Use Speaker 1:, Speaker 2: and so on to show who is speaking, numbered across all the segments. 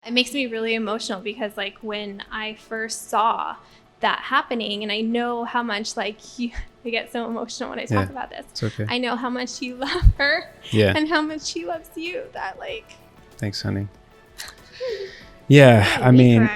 Speaker 1: It makes me really emotional because like when I first saw that happening, and I know how much I get so emotional when I talk about this.
Speaker 2: It's okay.
Speaker 1: I know how much you love her and how much she loves you. That
Speaker 2: Thanks, honey. Yeah, I mean.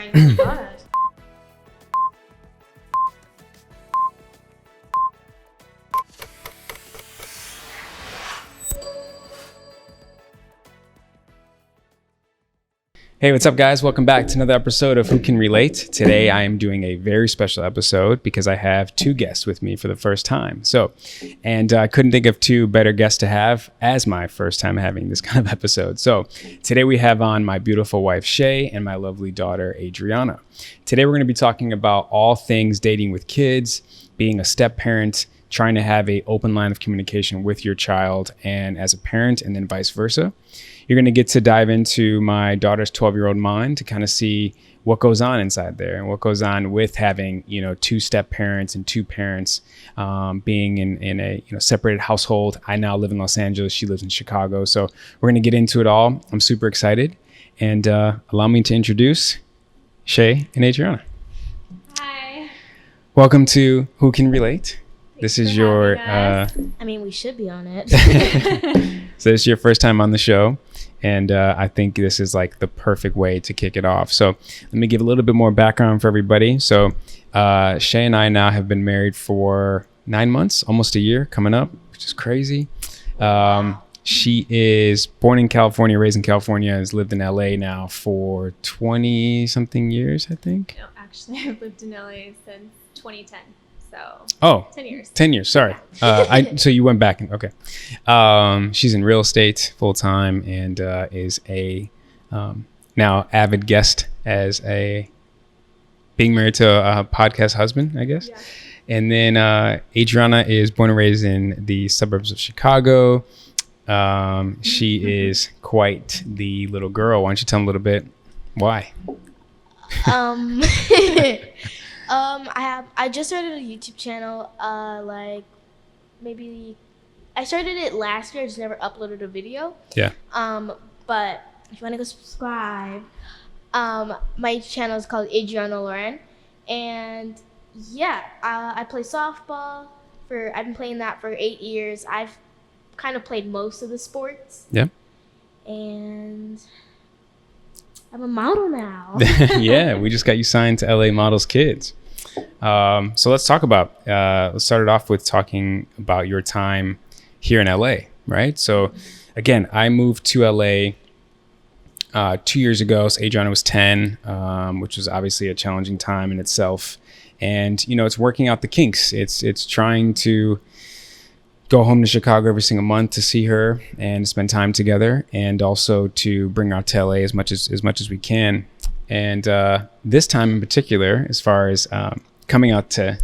Speaker 2: Hey, what's up, guys? Welcome back to another episode of Who Can Relate. Today, I am doing a very special episode because I have two guests with me for the first time. And I couldn't think of two better guests to have as my first time having this kind of episode. So today we have on my beautiful wife, Shay, and my lovely daughter, Adriana. Today, we're going to be talking about all things dating with kids, being a step parent, trying to have an open line of communication with your child and as a parent, and then vice versa. You're going to get to dive into my daughter's 12-year-old mind to kind of see what goes on inside there and what goes on with having, two step parents and two parents, being in a separated household. I now live in Los Angeles. She lives in Chicago. So we're going to get into it all. I'm super excited. And allow me to introduce Shay and Adriana.
Speaker 1: Hi.
Speaker 2: Welcome to Who Can Relate. This is your...
Speaker 3: we should be on it.
Speaker 2: So this is your first time on the show. And I think this is like the perfect way to kick it off. So let me give a little bit more background for everybody. So Shay and I now have been married for 9 months, almost a year coming up, which is crazy. She is born in California, raised in California, has lived in LA now for 20 something years, I think.
Speaker 1: No, actually, I've lived in LA since 2010.
Speaker 2: So
Speaker 1: 10 years.
Speaker 2: 10 years, sorry. So you went back. Okay. She's in real estate full time and is a now avid guest as being married to a podcast husband, I guess. Yeah. And then Adriana is born and raised in the suburbs of Chicago. She is quite the little girl. Why don't you tell them a little bit why?
Speaker 3: I just started a YouTube channel, maybe I started it last year. I just never uploaded a video.
Speaker 2: Yeah.
Speaker 3: But if you want to go subscribe, my channel is called Adriana Lauren. And yeah, I play softball I've been playing that for 8 years. I've kind of played most of the sports.
Speaker 2: Yeah.
Speaker 3: And I'm a model now.
Speaker 2: Yeah, we just got you signed to LA Models Kids. So let's talk about, let's start it off with talking about your time here in LA, right? So again, I moved to LA 2 years ago. So Adriana was 10, which was obviously a challenging time in itself. And, it's working out the kinks. It's trying to go home to Chicago every single month to see her and spend time together, and also to bring her out to LA as much as we can. And this time in particular, as far as coming out to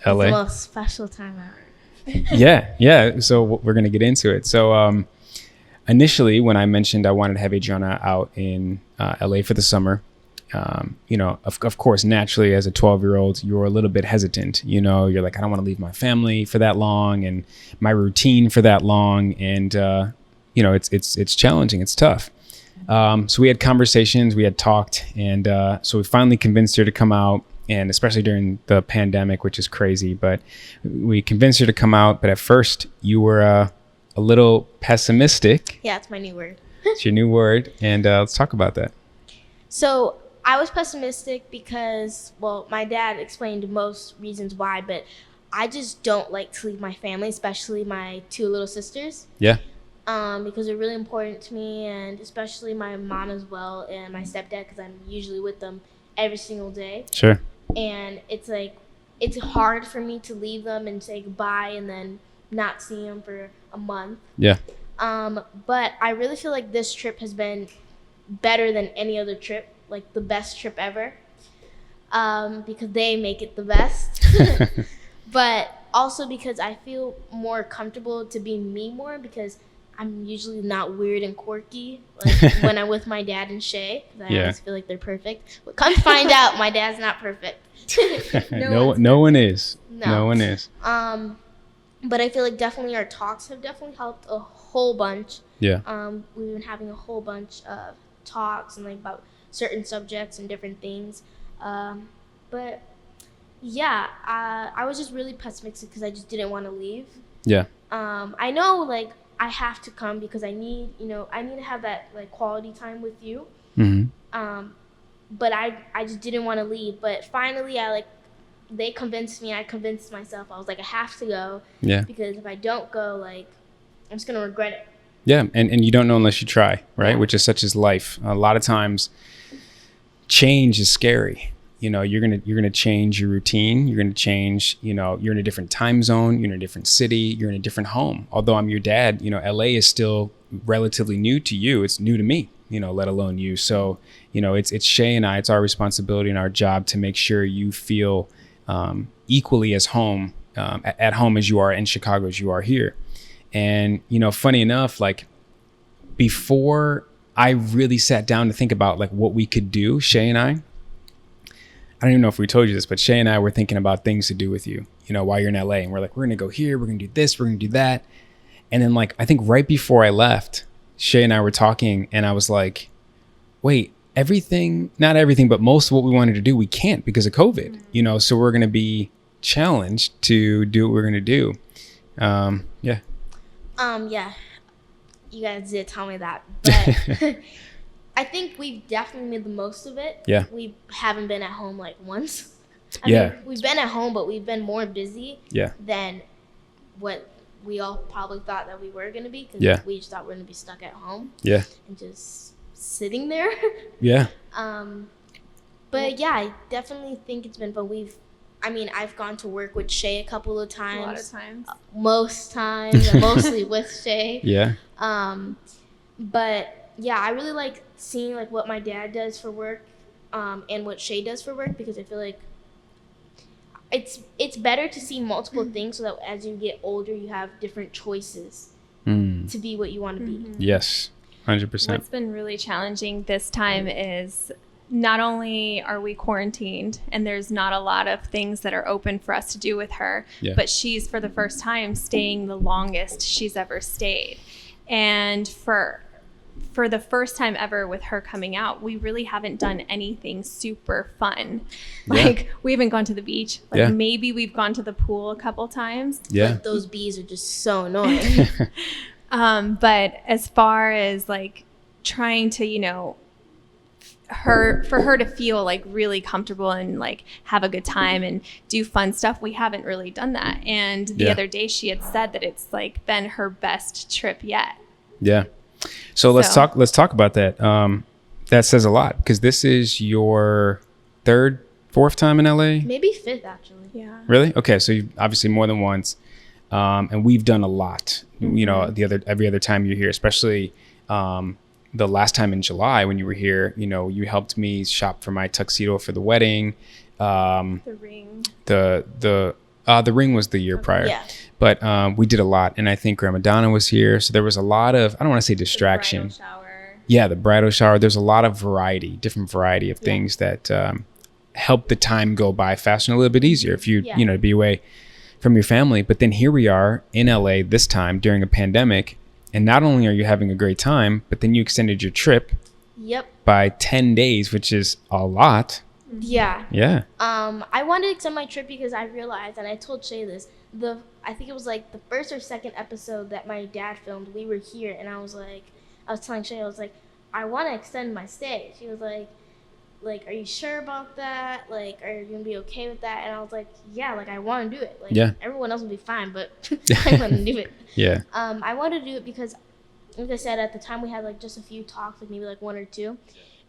Speaker 2: LA,
Speaker 3: it's the most special time ever.
Speaker 2: yeah. So we're gonna get into it. So initially, when I mentioned I wanted to have Adriana out in LA for the summer, of course, naturally, as a 12-year-old, you're a little bit hesitant. You're like, I don't want to leave my family for that long and my routine for that long. And, it's challenging. It's tough. So we had conversations, we had talked, and so we finally convinced her to come out, and especially during the pandemic, which is crazy, but we convinced her to come out. But at first, you were a little pessimistic.
Speaker 3: Yeah, it's my new word.
Speaker 2: It's your new word, and let's talk about that.
Speaker 3: So I was pessimistic because, my dad explained most reasons why, but I just don't like to leave my family, especially my two little sisters.
Speaker 2: Yeah.
Speaker 3: Because they're really important to me, and especially my mom as well, and my stepdad, because I'm usually with them every single day.
Speaker 2: Sure.
Speaker 3: And it's hard for me to leave them and say goodbye and then not see them for a month.
Speaker 2: Yeah.
Speaker 3: But I really feel like this trip has been better than any other trip, like the best trip ever, because they make it the best. But also because I feel more comfortable to be me more, because I'm usually not weird and quirky when I'm with my dad and Shay, because I always feel like they're perfect. But come find out, my dad's not perfect.
Speaker 2: No one is. No one is.
Speaker 3: But I feel like definitely our talks have definitely helped a whole bunch.
Speaker 2: Yeah.
Speaker 3: We've been having a whole bunch of talks and about certain subjects and different things. But yeah, I was just really pessimistic because I just didn't want to leave.
Speaker 2: Yeah.
Speaker 3: I know, like, I have to come because I need to have that, like, quality time with you.
Speaker 2: Mm-hmm.
Speaker 3: But I just didn't want to leave. But finally, they convinced me. I convinced myself. I was like, I have to go.
Speaker 2: Yeah.
Speaker 3: Because if I don't go, like, I'm just gonna regret it.
Speaker 2: Yeah, and you don't know unless you try, right?
Speaker 3: Yeah.
Speaker 2: Which is such as life. A lot of times, change is scary. You're gonna change your routine. You're gonna change. You're in a different time zone. You're in a different city. You're in a different home. Although I'm your dad, LA is still relatively new to you. It's new to me, let alone you. So, it's Shay and I. It's our responsibility and our job to make sure you feel equally as home at home as you are in Chicago as you are here. And, funny enough, like, before I really sat down to think about, like, what we could do, Shay and I don't even know if we told you this, but Shay and I were thinking about things to do with you, while you're in LA. And we're like, we're going to go here. We're going to do this. We're going to do that. And then, like, I think right before I left, Shay and I were talking and I was like, wait, not everything, but most of what we wanted to do, we can't because of COVID, so we're going to be challenged to do what we're going to do. Yeah.
Speaker 3: Yeah, you guys did tell me that, but I think we've definitely made the most of it.
Speaker 2: Yeah.
Speaker 3: We haven't been at home, like, once. I
Speaker 2: Yeah.
Speaker 3: mean, we've been at home, but we've been more busy.
Speaker 2: Yeah.
Speaker 3: Than what we all probably thought that we were going to be, because
Speaker 2: Yeah.
Speaker 3: we just thought we were going to be stuck at home.
Speaker 2: Yeah.
Speaker 3: And just sitting there.
Speaker 2: Yeah.
Speaker 3: But yeah, I definitely think it's been fun. I've gone to work with Shay a couple of times.
Speaker 1: A lot of times.
Speaker 3: Most times, mostly with Shay.
Speaker 2: Yeah.
Speaker 3: But yeah, I really like seeing, like, what my dad does for work, and what Shay does for work, because I feel like it's better to see multiple things so that as you get older, you have different choices to be what you want to be.
Speaker 2: Yes, 100%.
Speaker 1: What's been really challenging this time is not only are we quarantined and there's not a lot of things that are open for us to do with her, but she's, for the first time, staying the longest she's ever stayed. And for the first time ever with her coming out, we really haven't done anything super fun. Like, we haven't gone to the beach. Like, maybe we've gone to the pool a couple times.
Speaker 2: Yeah.
Speaker 3: But those bees are just so annoying.
Speaker 1: But as far as, like, trying to, for her to feel, like, really comfortable and, like, have a good time and do fun stuff, we haven't really done that. And the other day she had said that it's, like, been her best trip yet.
Speaker 2: Yeah. So let's talk about that. That says a lot, because this is your fourth time in LA?
Speaker 3: Maybe fifth, actually.
Speaker 1: Yeah.
Speaker 2: Really? Okay. So you've obviously more than once. And we've done a lot, every other time you're here, especially, the last time in July when you were here, you helped me shop for my tuxedo for the wedding.
Speaker 1: The ring.
Speaker 2: The ring was the year prior.
Speaker 3: Yeah.
Speaker 2: But we did a lot. And I think Grandma Donna was here. So there was a lot of, I don't want to say distraction.
Speaker 1: The bridal shower.
Speaker 2: Yeah, the bridal shower. There's a lot of different variety of things that help the time go by faster and a little bit easier if you, to be away from your family. But then here we are in LA this time during a pandemic. And not only are you having a great time, but then you extended your trip by 10 days, which is a lot.
Speaker 3: Yeah.
Speaker 2: Yeah.
Speaker 3: I wanted to extend my trip because I realized, and I told Shay this, I think it was like the first or second episode that my dad filmed, we were here, and I was telling Shay, I was like, I want to extend my stay. She was like, are you sure about that? Like, are you going to be okay with that? And I was like, yeah, like, I want to do it. Like, everyone else will be fine, but I want to do it.
Speaker 2: Yeah.
Speaker 3: I wanted to do it because, like I said, at the time we had, like, just a few talks, like maybe like one or two.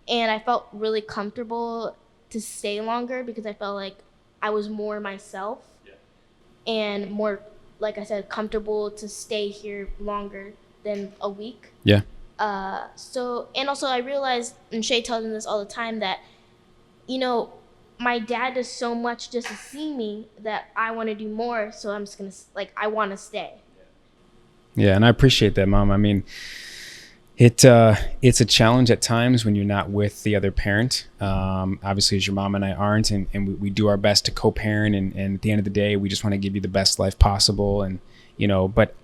Speaker 3: And I felt really comfortable to stay longer because I felt like I was more myself and more, like I said, comfortable to stay here longer than a week.
Speaker 2: Yeah.
Speaker 3: And also I realized, and Shay tells me this all the time, that, my dad does so much just to see me that I want to do more. So I'm just going to, I want to stay.
Speaker 2: Yeah. And I appreciate that, Mom. I mean, it's a challenge at times when you're not with the other parent. Obviously, as your mom and I aren't, and we do our best to co-parent. And at the end of the day, we just want to give you the best life possible. And, but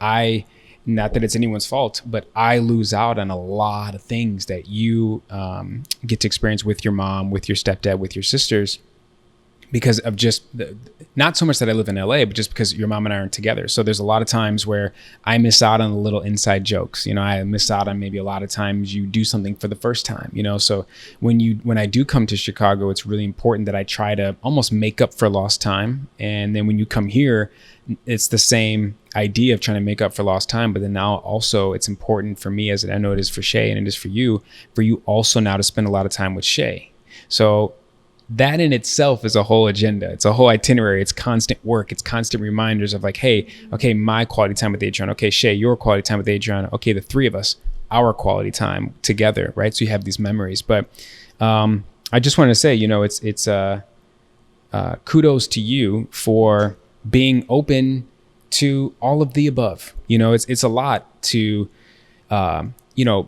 Speaker 2: not that it's anyone's fault, but I lose out on a lot of things that you get to experience with your mom, with your stepdad, with your sisters, because of just not so much that I live in LA, but just because your mom and I aren't together. So there's a lot of times where I miss out on the little inside jokes. You know, I miss out on maybe a lot of times you do something for the first time, you know? So when I do come to Chicago, it's really important that I try to almost make up for lost time. And then when you come here, it's the same idea of trying to make up for lost time. But then now also it's important for me, as I know it is for Shay and it is for you also now to spend a lot of time with Shay. So that in itself is a whole agenda. It's a whole itinerary. It's constant work. It's constant reminders of like, hey, okay, my quality time with Adriana. Okay, Shay, your quality time with Adriana. Okay, the three of us, our quality time together, right? So you have these memories. But I just want to say, you know, it's kudos to you for being open to all of the above. You know, it's a lot to, you know,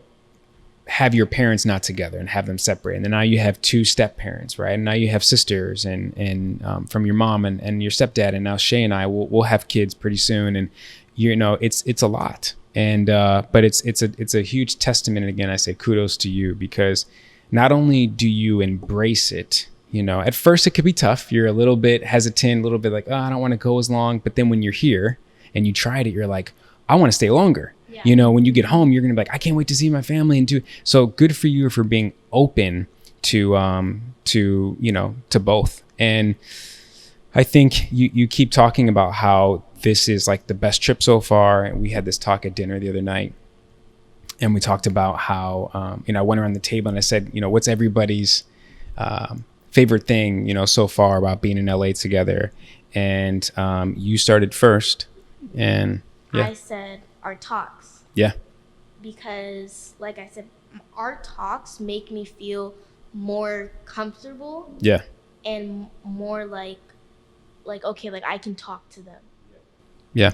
Speaker 2: have your parents not together and have them separate. And then now you have two step parents, right? And now you have sisters and from your mom and your stepdad. And now Shay and I will have kids pretty soon. And, you know, it's a lot. And, but it's a huge testament. And again, I say kudos to you, because not only do you embrace it, you know, at first it could be tough. You're a little bit hesitant, a little bit like, oh, I don't want to go as long. But then when you're here and you tried it, you're like, I want to stay longer. Yeah. You know, when you get home, you're going to be like, I can't wait to see my family. And so good for you for being open to, you know, to both. And I think you keep talking about how this is like the best trip so far. And we had this talk at dinner the other night, and we talked about how, you know, I went around the table and I said, you know, what's everybody's favorite thing, you know, so far about being in LA together. And you started first. And yeah.
Speaker 3: I said our talks.
Speaker 2: Yeah.
Speaker 3: Because, like I said, our talks make me feel more comfortable.
Speaker 2: Yeah.
Speaker 3: And more like okay, like I can talk to them.
Speaker 2: Yeah.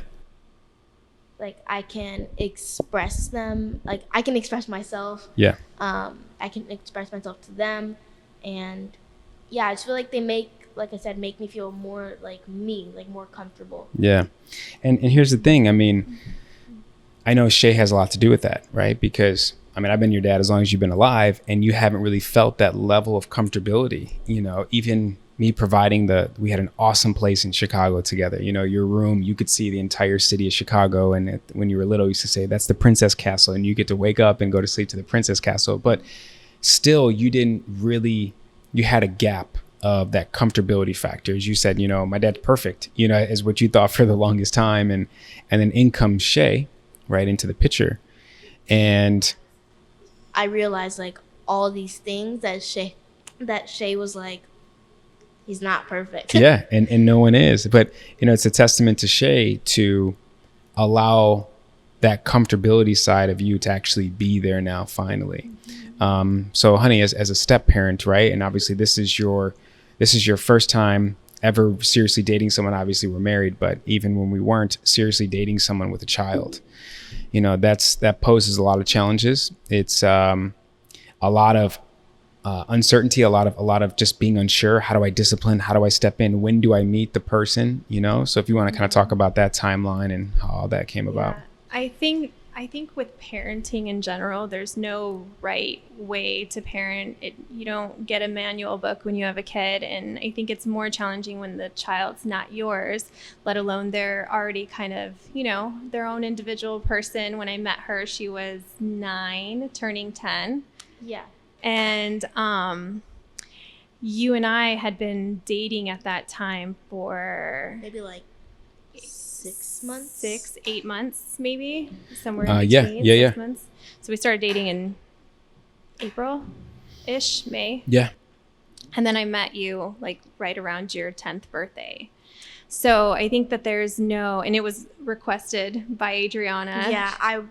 Speaker 3: Like I can express them. Like I can express myself.
Speaker 2: Yeah.
Speaker 3: I can express myself to them, and yeah, I just feel like they make, like I said, make me feel more like me, like more comfortable.
Speaker 2: Yeah. And here's the thing. I mean, I know Shay has a lot to do with that, right? Because, I mean, I've been your dad as long as you've been alive, and you haven't really felt that level of comfortability. You know, even me providing we had an awesome place in Chicago together. You know, your room, you could see the entire city of Chicago. And when you were little, you used to say, that's the Princess Castle. And you get to wake up and go to sleep to the Princess Castle. But still, you had a gap of that comfortability factor. As you said, you know, my dad's perfect, you know, is what you thought for the longest time. And then in comes Shay right into the picture. And
Speaker 3: I realized like all these things that Shay was like, he's not perfect.
Speaker 2: Yeah. And no one is, but you know, it's a testament to Shay to allow that comfortability side of you to actually be there now, finally. Mm-hmm. So honey, as a step parent, right? And obviously this is your first time ever seriously dating someone. Obviously we're married, but even when we weren't seriously dating someone with a child, you know, that poses a lot of challenges. It's a lot of uncertainty, a lot of just being unsure. How do I discipline? How do I step in? When do I meet the person? You know, so if you want to kind of talk about that timeline and how all that came about.
Speaker 1: I think with parenting in general, there's no right way to parent. You don't get a manual book when you have a kid. And I think it's more challenging when the child's not yours, let alone they're already kind of, you know, their own individual person. When I met her, she was 9, turning 10.
Speaker 3: Yeah.
Speaker 1: And you and I had been dating at that time for
Speaker 3: maybe like 6 months,
Speaker 1: 8 months, maybe somewhere in between. 6 months. So we started dating in April-ish, May.
Speaker 2: Yeah.
Speaker 3: And then I met you like right around your 10th birthday. So I think that there's no, and it was requested by Adriana.
Speaker 1: Yeah,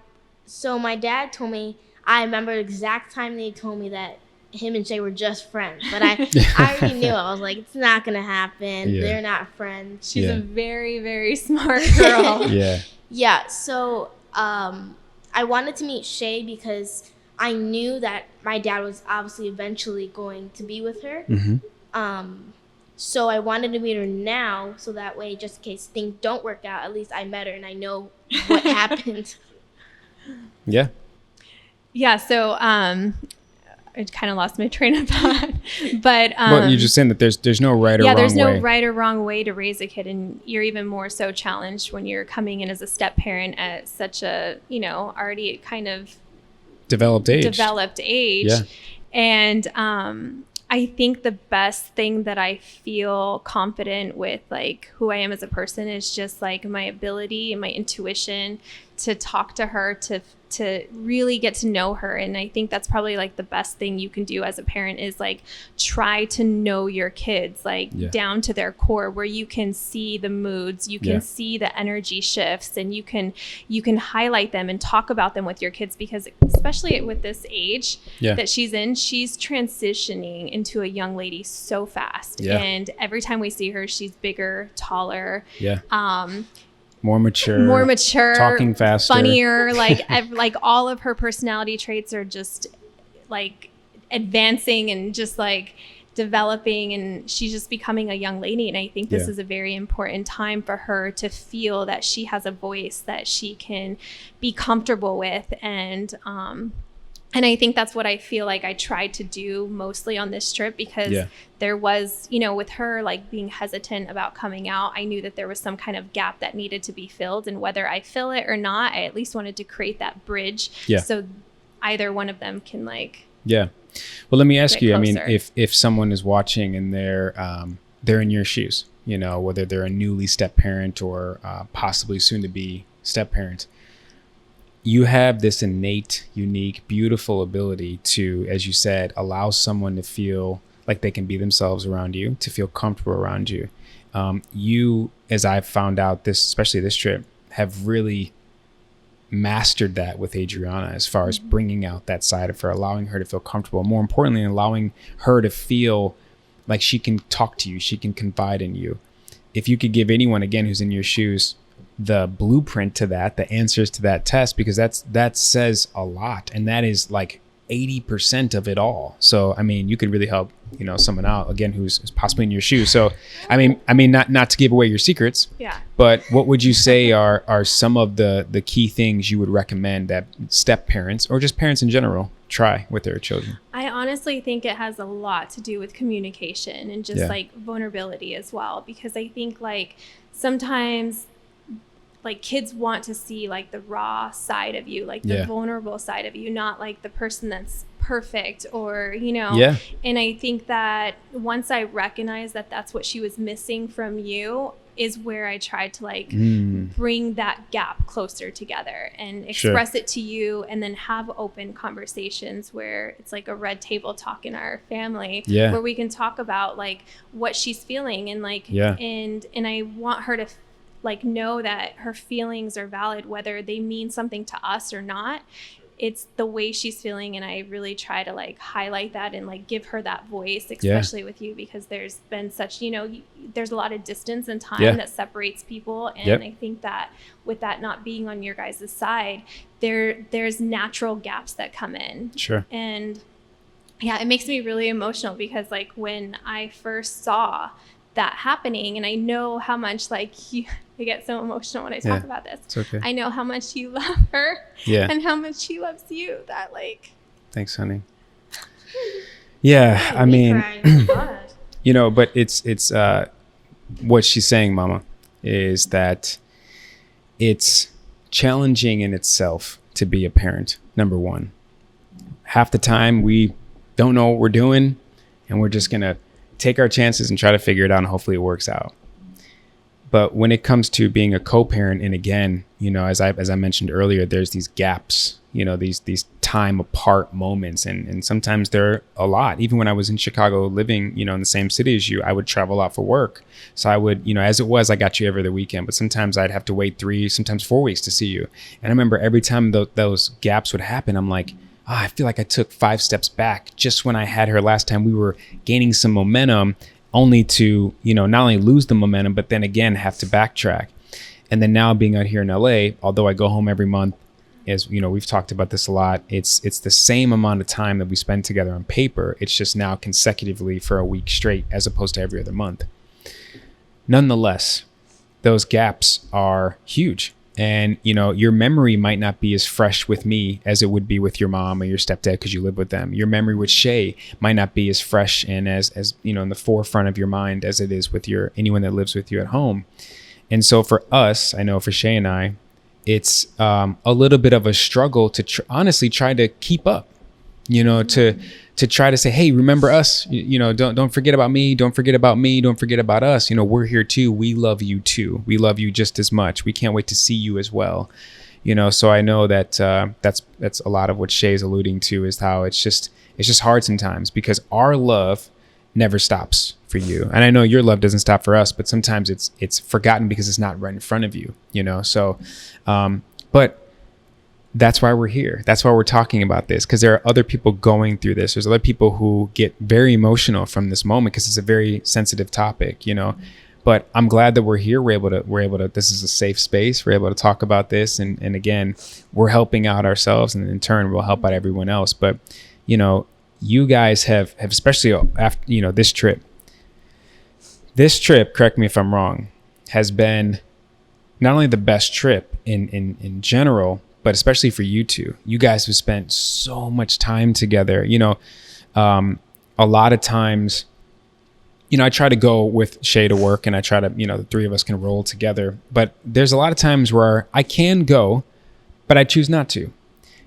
Speaker 1: so my dad told me, I remember the exact time they told me that him and Shay were just friends. But I already knew. I was like, it's not going to happen. Yeah. They're not friends. She's a very, very smart girl.
Speaker 2: Yeah.
Speaker 1: So I wanted to meet Shay because I knew that my dad was obviously eventually going to be with her.
Speaker 2: Mm-hmm.
Speaker 1: So I wanted to meet her now, so that way, just in case things don't work out, at least I met her and I know what happened.
Speaker 2: Yeah.
Speaker 1: Yeah. So, I kind of lost my train of thought, but
Speaker 2: Well, you're just saying that there's no right or wrong way.
Speaker 1: Yeah, there's no right or wrong way to raise a kid, and you're even more so challenged when you're coming in as a step parent at such a, already kind of
Speaker 2: developed age.
Speaker 1: Yeah. And I think the best thing that I feel confident with, like, who I am as a person is just like my ability and my intuition to talk to her, to really get to know her. And I think that's probably like the best thing you can do as a parent is like try to know your kids, like down to their core, where you can see the moods, you can see the energy shifts, and you can highlight them and talk about them with your kids, because especially with this age that she's in, she's transitioning into a young lady so fast. And every time we see her, she's bigger, taller, more mature,
Speaker 2: talking faster,
Speaker 1: funnier, like like all of her personality traits are just like advancing and just like developing, and she's just becoming a young lady. And I think this is a very important time for her to feel that she has a voice that she can be comfortable with. And I think that's what I feel like I tried to do mostly on this trip, because there was, with her like being hesitant about coming out, I knew that there was some kind of gap that needed to be filled. And whether I fill it or not, I at least wanted to create that bridge so either one of them can like.
Speaker 2: Yeah. Well, let me ask you,
Speaker 1: closer.
Speaker 2: I mean, if someone is watching and they're in your shoes, whether they're a newly step parent or possibly soon to be step parent, you have this innate, unique, beautiful ability to, as you said, allow someone to feel like they can be themselves around you, to feel comfortable around you. You, as I've found out, especially this trip, have really mastered that with Adriana as far as bringing out that side of her, allowing her to feel comfortable. More importantly, allowing her to feel like she can talk to you, she can confide in you. If you could give anyone, again, who's in your shoes, the blueprint to that, the answers to that test, because that says a lot, and that is like 80% of it all. So I mean, you could really help someone out, again, who's possibly in your shoes. So I mean not to give away your secrets, but what would you say are some of the key things you would recommend that step parents or just parents in general try with their children?
Speaker 1: I honestly think it has a lot to do with communication and just like vulnerability as well, because I think like sometimes like kids want to see like the raw side of you, like the vulnerable side of you, not like the person that's perfect or, and I think that once I recognized that that's what she was missing from you is where I tried to like bring that gap closer together and express it to you, and then have open conversations where it's like a red table talk in our family where we can talk about like what she's feeling and like, and I want her to like know that her feelings are valid, whether they mean something to us or not. It's the way she's feeling, and I really try to like highlight that and like give her that voice, especially with you, because there's been such, there's a lot of distance and time that separates people, and I think that with that not being on your guys' side, there's natural gaps that come in. And it makes me really emotional, because like when I first saw that happening, and I know how much like I get so emotional when I talk about this.
Speaker 2: It's okay.
Speaker 1: I know how much you love her and how much she loves you, that like.
Speaker 2: Thanks, honey. I mean, but it's what she's saying, Mama, is that it's challenging in itself to be a parent. Number one, half the time we don't know what we're doing, and we're just gonna take our chances and try to figure it out, and hopefully it works out. But when it comes to being a co-parent, and again, as I mentioned earlier, there's these gaps, these time apart moments, and sometimes they're a lot. Even when I was in Chicago living, in the same city as you, I would travel a lot for work. So I would, as it was, I got you every other weekend, but sometimes I'd have to wait 3, sometimes 4 weeks to see you. And I remember every time those gaps would happen, I'm like, I feel like I took 5 steps back just when I had her last time. We were gaining some momentum, only to, not only lose the momentum, but then again have to backtrack. And then now being out here in LA, although I go home every month, as we've talked about this a lot, it's the same amount of time that we spend together on paper. It's just now consecutively for a week straight, as opposed to every other month. Nonetheless, those gaps are huge. And, you know, your memory might not be as fresh with me as it would be with your mom or your stepdad because you live with them. Your memory with Shay might not be as fresh and as you know, in the forefront of your mind as it is with anyone that lives with you at home. And so for us, I know for Shay and I, it's a little bit of a struggle to honestly try to keep up, you know, to try to say, hey, remember us, you know, don't forget about me. Don't forget about me. Don't forget about us. You know, we're here too. We love you too. We love you just as much. We can't wait to see you as well. You know, so I know that that's a lot of what Shay's alluding to, is how it's just hard sometimes because our love never stops for you. And I know your love doesn't stop for us, but sometimes it's forgotten because it's not right in front of you, you know? So, but that's why we're here. That's why we're talking about this, because there are other people going through this. There's other people who get very emotional from this moment because it's a very sensitive topic, you know. But I'm glad that we're here. We're able to. This is a safe space. We're able to talk about this, and again, we're helping out ourselves, and in turn, we'll help out everyone else. But you know, you guys have especially after, you know, this trip. This trip, correct me if I'm wrong, has been not only the best trip in general, but especially for you two. You guys have spent so much time together. You know, a lot of times, you know, I try to go with Shay to work, and I try to, you know, the three of us can roll together. But there's a lot of times where I can go, but I choose not to,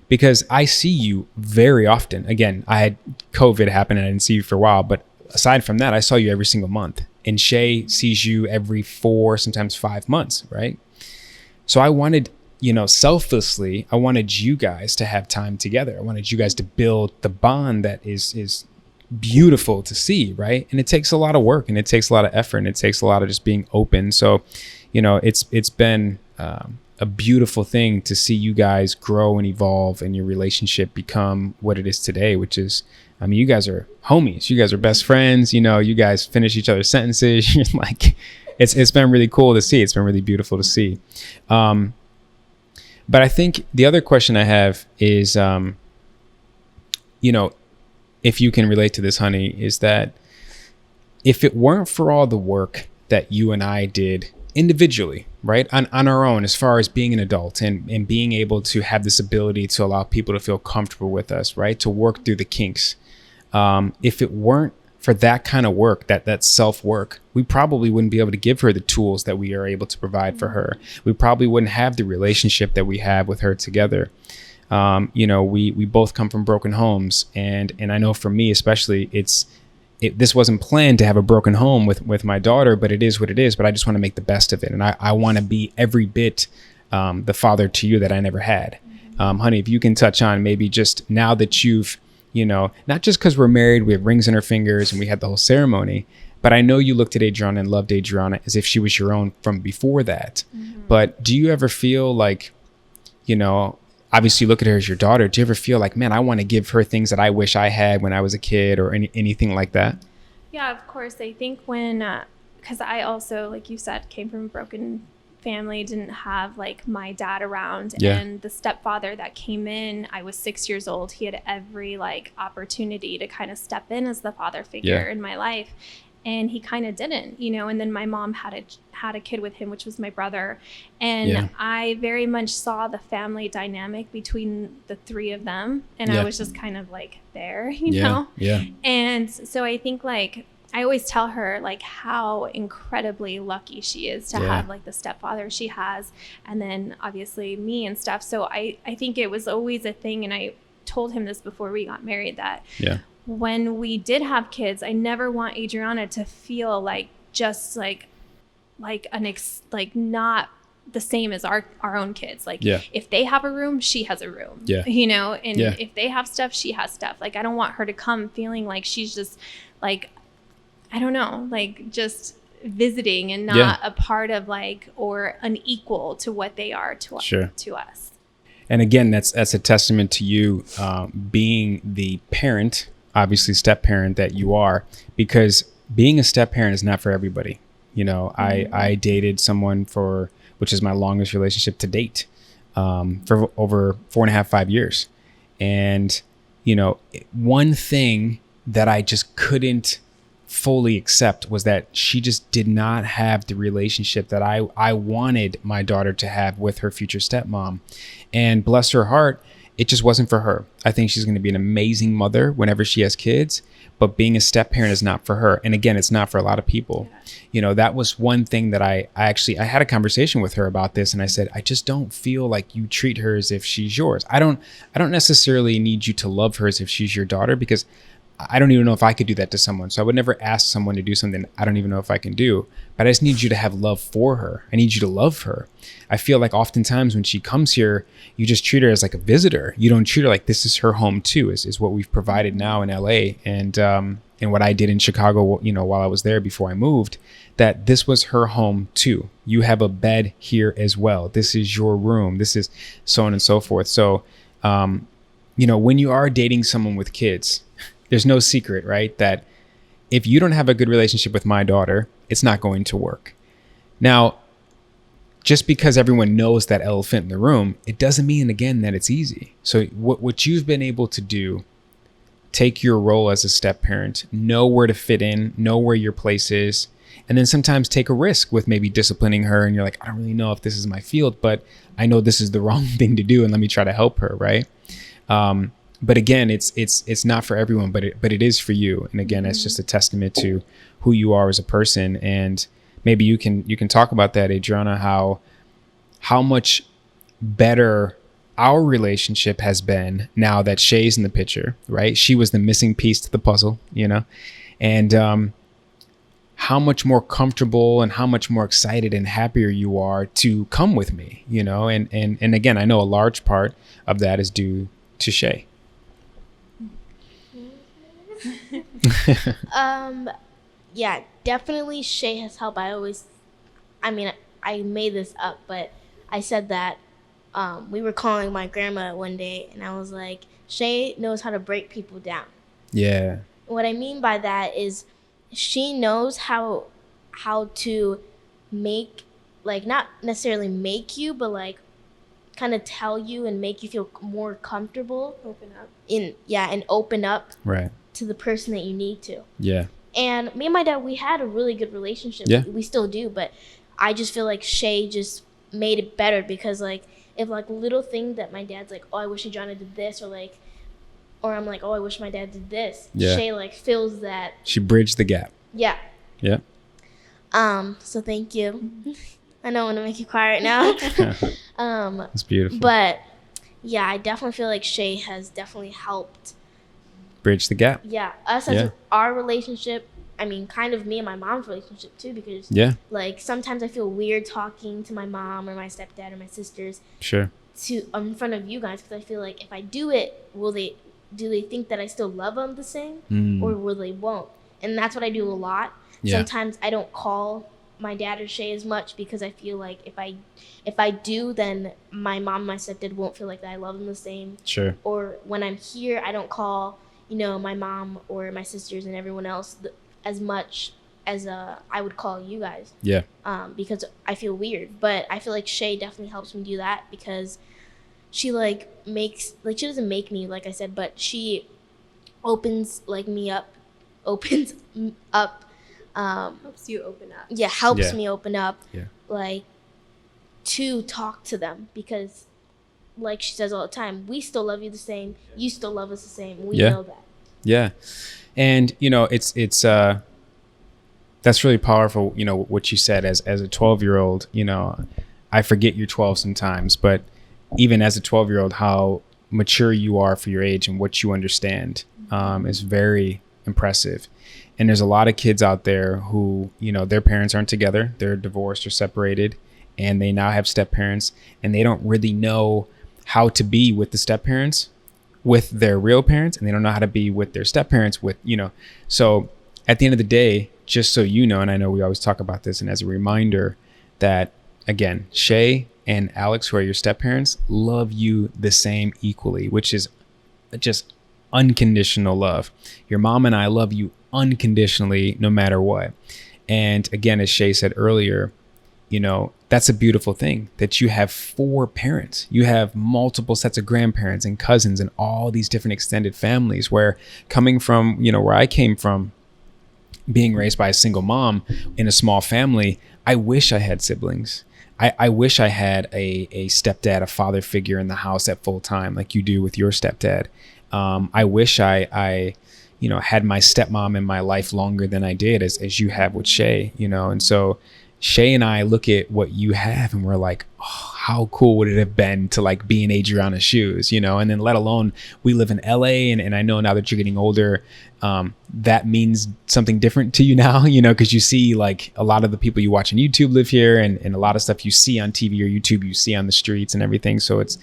Speaker 2: because I see you very often. Again, I had COVID happen and I didn't see you for a while, but aside from that, I saw you every single month. And Shay sees you every 4, sometimes 5 months, right? So I wanted, you know, selflessly, I wanted you guys to have time together. I wanted you guys to build the bond that is beautiful to see, right? And it takes a lot of work, and it takes a lot of effort, and it takes a lot of just being open. So, you know, it's been a beautiful thing to see you guys grow and evolve, and your relationship become what it is today, which is, I mean, you guys are homies. You guys are best friends. You know, you guys finish each other's sentences. You're like, it's been really cool to see. It's been really beautiful to see. But I think the other question I have is, you know, if you can relate to this, honey, is that if it weren't for all the work that you and I did individually, right, on our own, as far as being an adult and being able to have this ability to allow people to feel comfortable with us, right, to work through the kinks, if it weren't for that kind of work, that self-work, we probably wouldn't be able to give her the tools that we are able to provide for her. We probably wouldn't have the relationship that we have with her together. You know, we both come from broken homes, and I know for me especially, this wasn't planned to have a broken home with my daughter, but it is what it is. But I just want to make the best of it, and I want to be every bit the father to you that I never had. Honey, if you can touch on maybe just now that you've, you know, not just because we're married, we have rings in our fingers and we had the whole ceremony, but I know you looked at Adriana and loved Adriana as if she was your own from before that. But do you ever feel like, you know, obviously you look at her as your daughter, do you ever feel like, man, I want to give her things that I wish I had when I was a kid, or anything like that?
Speaker 1: Yeah, of course. I think when, because I also, like you said, came from a broken family, didn't have like my dad around, and the stepfather that came in, I was 6 years old. He had every like opportunity to kind of step in as the father figure in my life. And he kind of didn't, you know, and then my mom had a kid with him, which was my brother. And I very much saw the family dynamic between the three of them. And I was just kind of like there, you know? And so I think like, I always tell her like how incredibly lucky she is to have like the stepfather she has. And then obviously me and stuff. So I think it was always a thing. And I told him this before we got married, that when we did have kids, I never want Adriana to feel like just like not the same as our own kids. Like if they have a room, she has a room, you know, and if they have stuff, she has stuff. Like, I don't want her to come feeling like she's just like, I don't know, like just visiting and not a part of like, or an equal to what they are to us.
Speaker 2: And again, that's a testament to you being the parent, obviously step parent that you are, because being a step parent is not for everybody. You know, I dated someone which is my longest relationship to date, for over 4.5, 5 years. And, you know, one thing that I just couldn't fully accept was that she just did not have the relationship that I wanted my daughter to have with her future stepmom. And bless her heart, it just wasn't for her. I think she's going to be an amazing mother whenever she has kids, but being a step parent is not for her. And again, it's not for a lot of people. You know, that was one thing that I had a conversation with her about this. And I said, I just don't feel like you treat her as if she's yours. I don't necessarily need you to love her as if she's your daughter, because I don't even know if I could do that to someone. So I would never ask someone to do something I don't even know if I can do. But I just need you to have love for her. I need you to love her. I feel like oftentimes when she comes here, you just treat her as like a visitor. You don't treat her like this is her home too, is what we've provided now in LA. And what I did in Chicago, you know, while I was there before I moved, that this was her home too. You have a bed here as well. This is your room. This is so on and so forth. So, you know, when you are dating someone with kids, there's no secret, right? That if you don't have a good relationship with my daughter, it's not going to work. Now, just because everyone knows that elephant in the room, it doesn't mean, again, that it's easy. So what you've been able to do, take your role as a step parent, know where to fit in, know where your place is, and then sometimes take a risk with maybe disciplining her. And you're like, I don't really know if this is my field, but I know this is the wrong thing to do, and let me try to help her, right? But again, it's not for everyone, but it is for you. And again, it's just a testament to who you are as a person. And maybe you can talk about that, Adriana, how much better our relationship has been now that Shay's in the picture, right? She was the missing piece to the puzzle, you know, and how much more comfortable and how much more excited and happier you are to come with me, you know, and again, I know a large part of that is due to Shay.
Speaker 3: Yeah, definitely Shay has helped. I made this up, but I said that we were calling my grandma one day, and I was like, Shay knows how to break people down.
Speaker 2: Yeah.
Speaker 3: What I mean by that is she knows how to make, like, not necessarily make you, but like kind of tell you and make you feel more comfortable.
Speaker 1: Open up.
Speaker 3: And open up.
Speaker 2: Right.
Speaker 3: To the person that you need to.
Speaker 2: Yeah.
Speaker 3: And me and my dad, we had a really good relationship.
Speaker 2: Yeah.
Speaker 3: We still do, but I just feel like Shay just made it better because, like, if like little thing that my dad's like, oh, I wish Adriana did this, or I'm like, oh, I wish my dad did this.
Speaker 2: Yeah.
Speaker 3: Shay like fills that.
Speaker 2: She bridged the gap.
Speaker 3: Yeah.
Speaker 2: Yeah.
Speaker 3: So thank you. I know I'm gonna make you cry right now.
Speaker 2: It's beautiful.
Speaker 3: But yeah, I definitely feel like Shay has definitely helped
Speaker 2: bridge the gap.
Speaker 3: Yeah, us as our relationship. I mean, kind of me and my mom's relationship too, because like sometimes I feel weird talking to my mom or my stepdad or my sisters.
Speaker 2: Sure.
Speaker 3: In front of you guys, because I feel like if I do it, do they think that I still love them the same, or will they won't? And that's what I do a lot. Yeah. Sometimes I don't call my dad or Shay as much because I feel like if I do, then my mom and my stepdad won't feel like I love them the same.
Speaker 2: Sure.
Speaker 3: Or when I'm here, I don't call, you know, my mom or my sisters and everyone else as much as I would call you guys. Yeah. Because I feel weird, but I feel like Shay definitely helps me do that because she she doesn't make me, like I said, but she opens me up.
Speaker 1: Helps you open up.
Speaker 3: Yeah, helps me open up. Yeah. Like to talk to them because, like she says all the time, we still love you the same. You still love us the same. We know that.
Speaker 2: Yeah. And, you know, it's that's really powerful, you know, what you said as a 12-year-old, you know, I forget you're 12 sometimes, but even as a 12-year-old, how mature you are for your age and what you understand is very impressive. And there's a lot of kids out there who, you know, their parents aren't together, they're divorced or separated, and they now have step parents, and they don't really know how to be with the step parents with their real parents, and they don't know how to be with their step parents with, you know. So at the end of the day, just so you know, and I know we always talk about this, and as a reminder that, again, Shay and Alex, who are your step parents, love you the same equally, which is just unconditional love. Your mom and I love you unconditionally, no matter what. And again, as Shay said earlier, you know, that's a beautiful thing that you have 4 parents. You have multiple sets of grandparents and cousins and all these different extended families, where coming from, you know, where I came from, being raised by a single mom in a small family, I wish I had siblings. I wish I had a stepdad, a father figure in the house at full time, like you do with your stepdad. I wish I had my stepmom in my life longer than I did, as you have with Shay, and so Shay and I look at what you have and we're like, oh, how cool would it have been to like be in Adriana's shoes, and then let alone we live in LA and I know now that you're getting older, that means something different to you now, because you see like a lot of the people you watch on YouTube live here and a lot of stuff you see on TV or YouTube, you see on the streets and everything. So it's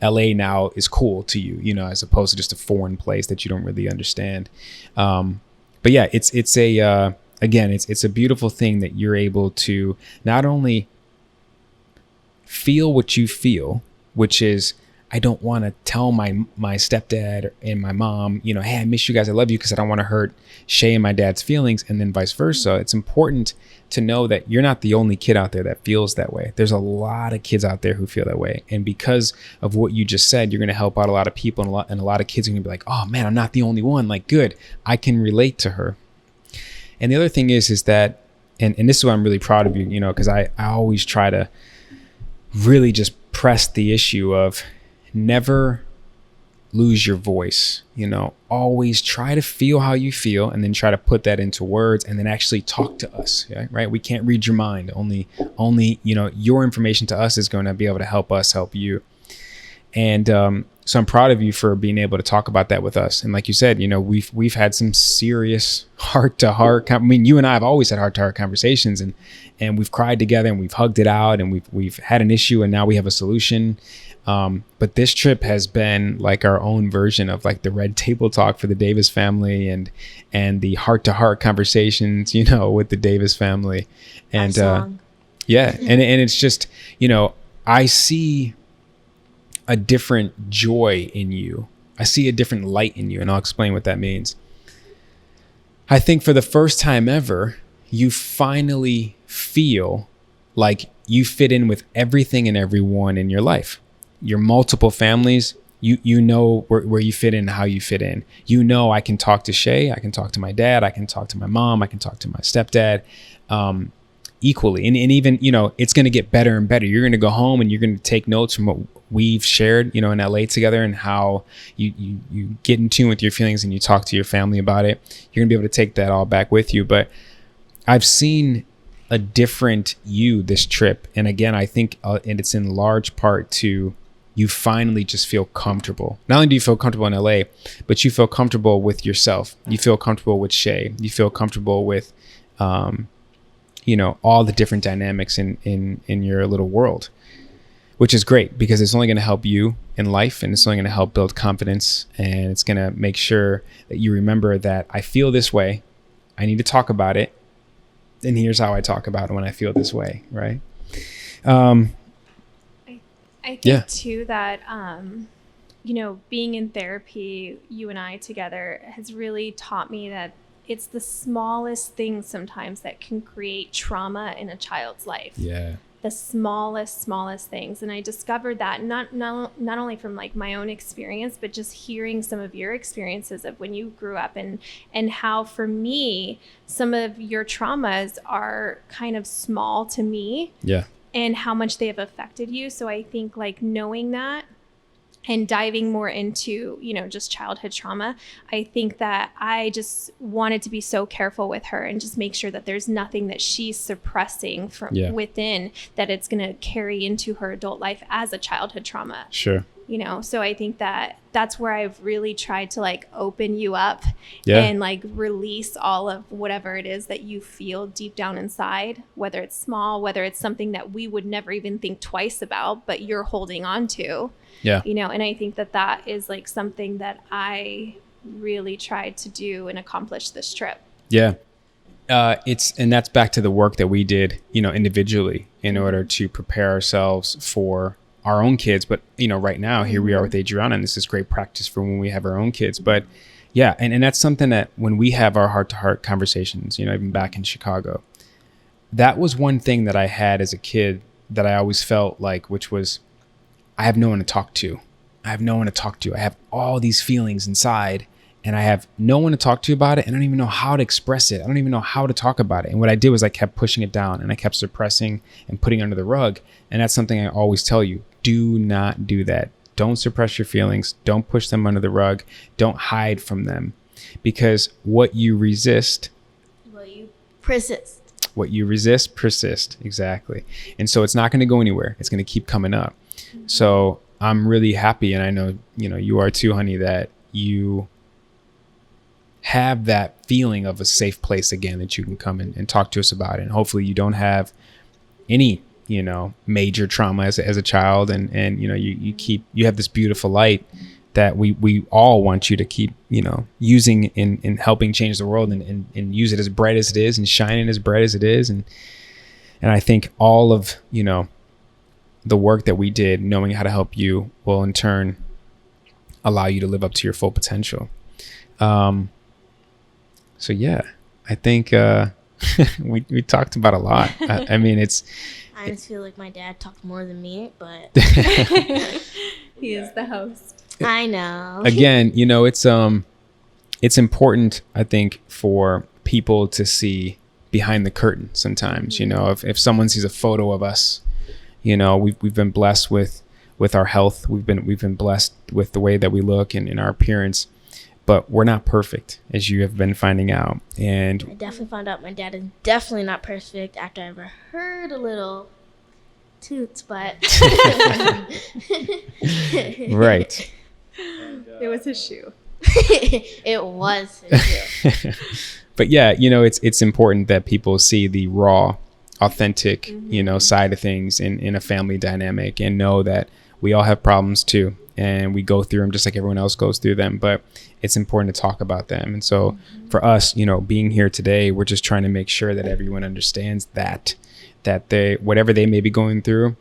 Speaker 2: LA now is cool to you, as opposed to just a foreign place that you don't really understand. But yeah, it's a beautiful thing that you're able to not only feel what you feel, which is, I don't want to tell my stepdad and my mom, hey, I miss you guys, I love you, because I don't want to hurt Shay and my dad's feelings, and then vice versa. It's important to know that you're not the only kid out there that feels that way. There's a lot of kids out there who feel that way. And because of what you just said, you're going to help out a lot of people, and a lot of kids are going to be like, oh man, I'm not the only one. Like, good, I can relate to her. And the other thing is that, and this is why I'm really proud of you, because I always try to really just press the issue of never lose your voice, always try to feel how you feel and then try to put that into words and then actually talk to us, right? We can't read your mind. Only, your information to us is going to be able to help us help you. And so I'm proud of you for being able to talk about that with us. And like you said, we've had some serious heart-to-heart. You and I have always had heart-to-heart conversations, and we've cried together and we've hugged it out, and we've had an issue and now we have a solution. But this trip has been like our own version of like the red table talk for the Davis family and the heart-to-heart conversations, with the Davis family. And yeah, and it's just, I see a different joy in you. I see a different light in you, and I'll explain what that means. I think for the first time ever, you finally feel like you fit in with everything and everyone in your life. Your multiple families, you know where you fit in and how you fit in. I can talk to Shay, I can talk to my dad, I can talk to my mom, I can talk to my stepdad, equally. And even, it's going to get better and better. You're going to go home and you're going to take notes from what we've shared, in LA together, and how you get in tune with your feelings and you talk to your family about it. You're going to be able to take that all back with you. But I've seen a different you this trip. And again, I think, and it's in large part to you finally just feel comfortable. Not only do you feel comfortable in LA, but you feel comfortable with yourself. You feel comfortable with Shay. You feel comfortable with, all the different dynamics in your little world, which is great because it's only going to help you in life, and it's only going to help build confidence, and it's going to make sure that you remember that I feel this way. I need to talk about it. And here's how I talk about it when I feel this way. Right.
Speaker 1: I think too that, being in therapy, you and I together, has really taught me that it's the smallest things sometimes that can create trauma in a child's life. Yeah. The smallest things. And I discovered that not only from like my own experience, but just hearing some of your experiences of when you grew up, and how for me, some of your traumas are kind of small to me. Yeah. And how much they have affected you. So I think like knowing that and diving more into, just childhood trauma, I think that I just wanted to be so careful with her and just make sure that there's nothing that she's suppressing from within that it's going to carry into her adult life as a childhood trauma. Sure. So I think that that's where I've really tried to like open you up and like release all of whatever it is that you feel deep down inside, whether it's small, whether it's something that we would never even think twice about, but you're holding on to. Yeah. And I think that is like something that I really tried to do and accomplish this trip. Yeah. And that's back to the work that we did, individually in order to prepare ourselves for our own kids. But, right now here we are with Adriana, and this is great practice for when we have our own kids. But yeah, and that's something that when we have our heart-to-heart conversations, even back in Chicago, that was one thing that I had as a kid that I always felt like, which was, I have no one to talk to. I have all these feelings inside,
Speaker 2: and I have no one to talk to about it. And I don't even know how to express it. I don't even know how to talk about it. And what I did was I kept pushing it down, and I kept suppressing and putting it under the rug. And that's something I always tell you. Do not do that. Don't suppress your feelings. Don't push them under the rug. Don't hide from them, because what you resist,
Speaker 3: Well, you persist.
Speaker 2: what you resist persists. Exactly. And so it's not going to go anywhere. It's going to keep coming up. So I'm really happy. And I know, you are too, honey, that you have that feeling of a safe place again, that you can come and talk to us about it. And hopefully you don't have any, major trauma as a child. And you have this beautiful light that we all want you to keep, using in helping change the world, and use it as bright as it is and shining as bright as it is. And I think all of, the work that we did, knowing how to help you, will in turn allow you to live up to your full potential. So yeah, I think we talked about a lot. I mean,
Speaker 3: I just feel like my dad talked more than me, but
Speaker 1: He is the host.
Speaker 3: I know.
Speaker 2: Again, it's important, I think, for people to see behind the curtain sometimes. If someone sees a photo of us, we've been blessed with our health. We've been blessed with the way that we look and in our appearance, but we're not perfect, as you have been finding out. And
Speaker 3: I definitely found out my dad is definitely not perfect after I ever heard a little toots, but
Speaker 2: right.
Speaker 1: It was his shoe.
Speaker 3: It was his shoe.
Speaker 2: But yeah, it's important that people see the raw, authentic, side of things in a family dynamic, and know that we all have problems too, and we go through them just like everyone else goes through them, but it's important to talk about them. And so for us, being here today, we're just trying to make sure that everyone understands that they, whatever they may be going through,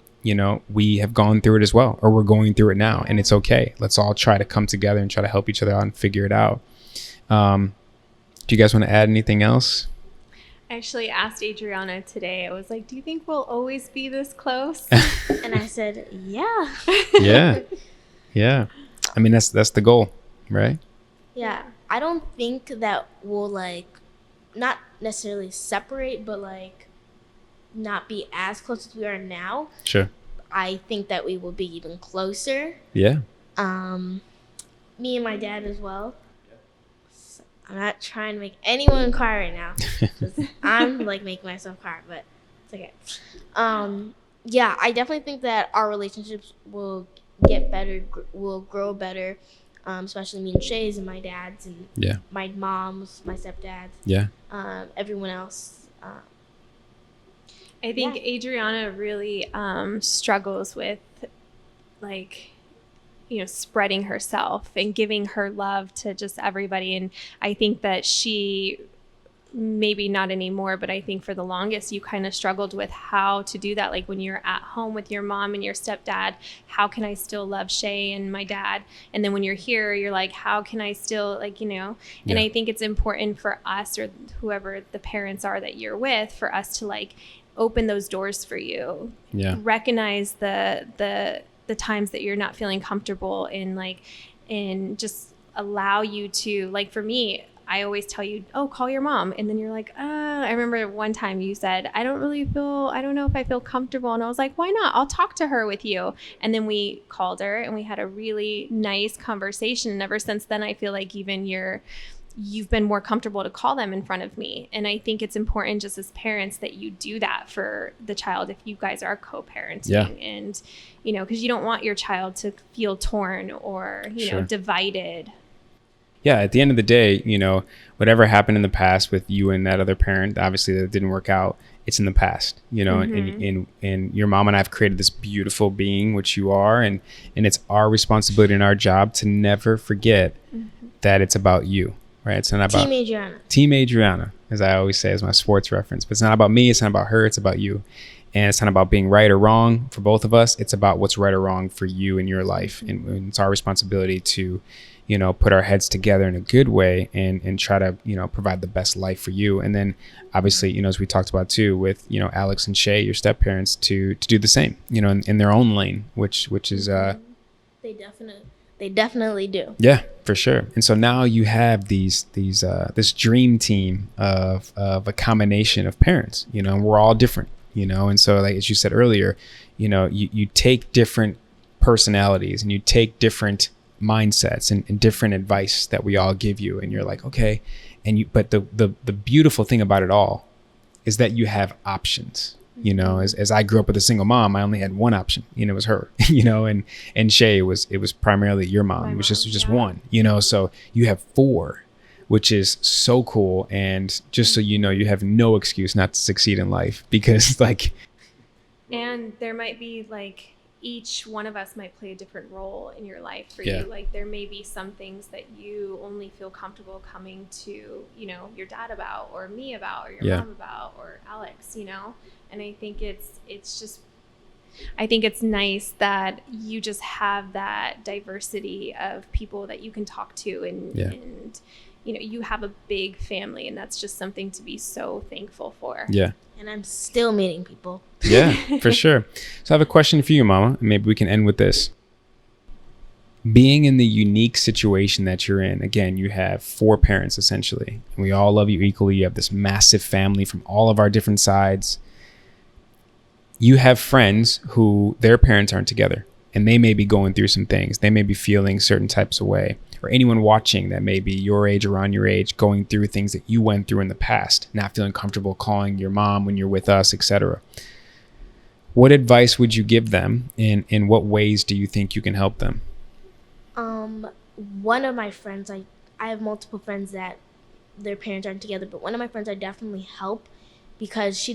Speaker 2: we have gone through it as well, or we're going through it now, and it's okay. Let's all try to come together and try to help each other out and figure it out. Do you guys want to add anything else?
Speaker 1: I actually asked Adriana today. I was like, do you think we'll always be this close?
Speaker 3: And I said, yeah.
Speaker 2: Yeah. I mean, that's the goal, right?
Speaker 3: Yeah. I don't think that we'll not necessarily separate, but not be as close as we are now.
Speaker 2: Sure.
Speaker 3: I think that we will be even closer.
Speaker 2: Yeah.
Speaker 3: Me and my dad as well. So I'm not trying to make anyone cry right now. I'm making myself cry, but it's okay. Yeah, I definitely think that our relationships will get better, will grow better, especially me and Shay's and my dad's and my mom's, my stepdad's, everyone else.
Speaker 1: I think Adriana really struggles with spreading herself and giving her love to just everybody. And I think that she, maybe not anymore, but I think for the longest you kind of struggled with how to do that. Like when you're at home with your mom and your stepdad, how can I still love Shay and my dad? And then when you're here, you're like, how can I still and I think it's important for us, or whoever the parents are that you're with, for us to open those doors for you. Yeah. Recognize the times that you're not feeling comfortable and just allow you to, for me, I always tell you, oh, call your mom. And then you're like, I remember one time you said, I don't know if I feel comfortable. And I was like, why not? I'll talk to her with you. And then we called her and we had a really nice conversation. And ever since then, I feel like even you've been more comfortable to call them in front of me. And I think it's important just as parents that you do that for the child if you guys are co-parenting. Yeah. And, because you don't want your child to feel torn or, divided.
Speaker 2: Yeah, at the end of the day, whatever happened in the past with you and that other parent, obviously that didn't work out, it's in the past, and your mom and I have created this beautiful being, which you are, and it's our responsibility and our job to never forget that it's about you, right? It's not about Team Adriana, as I always say as my sports reference, but it's not about me, it's not about her, it's about you. And it's not about being right or wrong for both of us. It's about what's right or wrong for you in your life. And it's our responsibility to, put our heads together in a good way and try to, provide the best life for you. And then obviously, as we talked about too, with, Alex and Shay, your step parents, to do the same, in their own lane, which is,
Speaker 3: they definitely do.
Speaker 2: Yeah. For sure. And so now you have this dream team of a combination of parents, and we're all different, and so like as you said earlier, you take different personalities and you take different mindsets and different advice that we all give you, and you're like, okay, but the beautiful thing about it all is that you have options. As I grew up with a single mom, I only had one option, it was her, and Shay, it was primarily your mom. It was just one, so you have four, which is so cool. And just so you have no excuse not to succeed in life, because
Speaker 1: and there might be like, each one of us might play a different role in your life for you. Like there may be some things that you only feel comfortable coming to, your dad about, or me about, or your mom about, or Alex, and I think I think it's nice that you just have that diversity of people that you can talk to, and you have a big family, and that's just something to be so thankful for.
Speaker 2: Yeah.
Speaker 3: And I'm still meeting people.
Speaker 2: Yeah, for sure. So I have a question for you, Mama. Maybe we can end with this. Being in the unique situation that you're in, again, you have four parents essentially, and we all love you equally. You have this massive family from all of our different sides. You have friends who their parents aren't together, and they may be going through some things. They may be feeling certain types of way. Or anyone watching that may be your age or around your age, going through things that you went through in the past, not feeling comfortable calling your mom when you're with us, etc. What advice would you give them? And in what ways do you think you can help them?
Speaker 3: One of my friends, I have multiple friends that their parents aren't together, but one of my friends I definitely help, because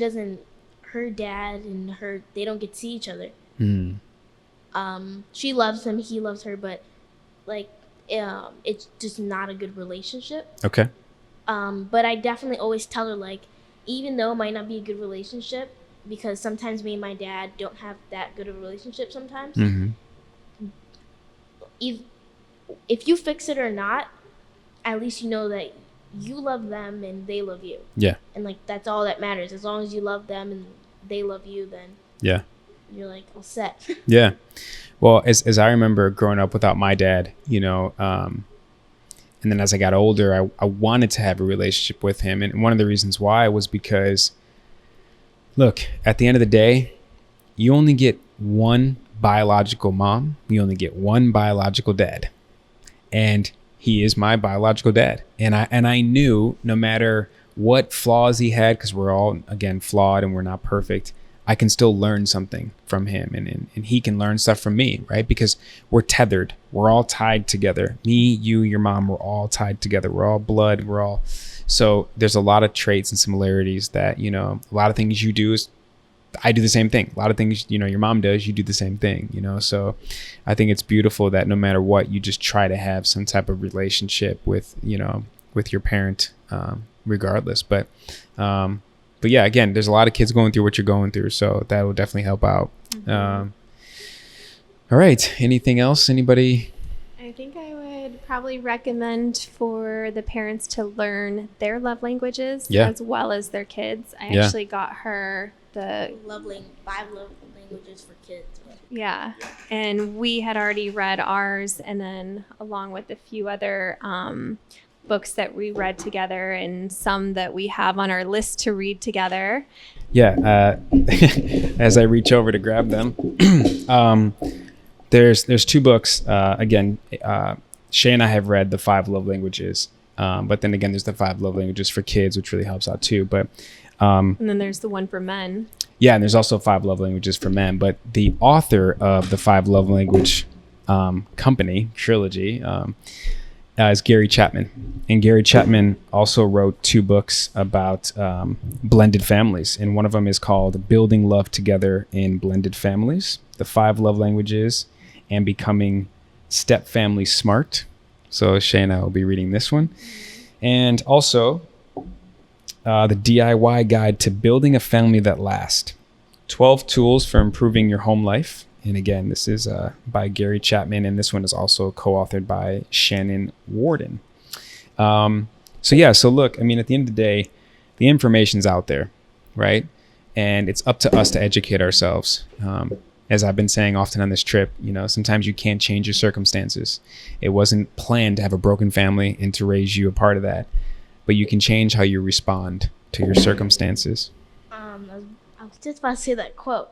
Speaker 3: her dad and they don't get to see each other. She loves him, he loves her, but it's just not a good relationship.
Speaker 2: Okay.
Speaker 3: But I definitely always tell her, like, even though it might not be a good relationship, because sometimes me and my dad don't have that good of a relationship sometimes. If you fix it or not, at least you know that you love them and they love you.
Speaker 2: Yeah.
Speaker 3: And like that's all that matters. As long as you love them and they love you, then you're like all set.
Speaker 2: Yeah. Well, as I remember growing up without my dad, and then as I got older, I wanted to have a relationship with him. And one of the reasons why was because, look, at the end of the day, you only get one biological mom. You only get one biological dad. And he is my biological dad. And I knew no matter what flaws he had, because we're all, again, flawed and we're not perfect, I can still learn something from him, and he can learn stuff from me, right? Because we're tethered. We're all tied together. Me, you, your mom, we're all tied together. We're all blood. So there's a lot of traits and similarities that, a lot of things you do is I do the same thing. A lot of things, your mom does, you do the same thing, So I think it's beautiful that no matter what, you just try to have some type of relationship with your parent, regardless. But yeah, again, there's a lot of kids going through what you're going through, so that will definitely help out. All right. Anything else? Anybody?
Speaker 1: I think I would probably recommend for the parents to learn their love languages as well as their kids. I actually got her the
Speaker 3: 5 love languages for kids.
Speaker 1: Yeah. And we had already read ours, and then along with a few other books that we read together and some that we have on our list to read together.
Speaker 2: Yeah. As I reach over to grab them, there's 2 books. Again, Shay and I have read the 5 love languages. But then again, there's the 5 love languages for kids, which really helps out too. But
Speaker 1: and then there's the one for men.
Speaker 2: Yeah, and there's also 5 love languages for men. But the author of the 5 love language trilogy is Gary Chapman. And Gary Chapman also wrote 2 books about blended families. And one of them is called Building Love Together in Blended Families, the 5 love languages, and Becoming Step Family Smart. So Shay and I will be reading this one. And also the DIY Guide to Building a Family That Lasts, 12 Tools for Improving Your Home Life. And again, this is by Gary Chapman, and this one is also co-authored by Shannon Warden. So look, I mean, at the end of the day, the information's out there, right? And it's up to us to educate ourselves. as I've been saying often on this trip, sometimes you can't change your circumstances. It wasn't planned to have a broken family and to raise you a part of that, but you can change how you respond to your circumstances.
Speaker 3: I was just about to say that quote.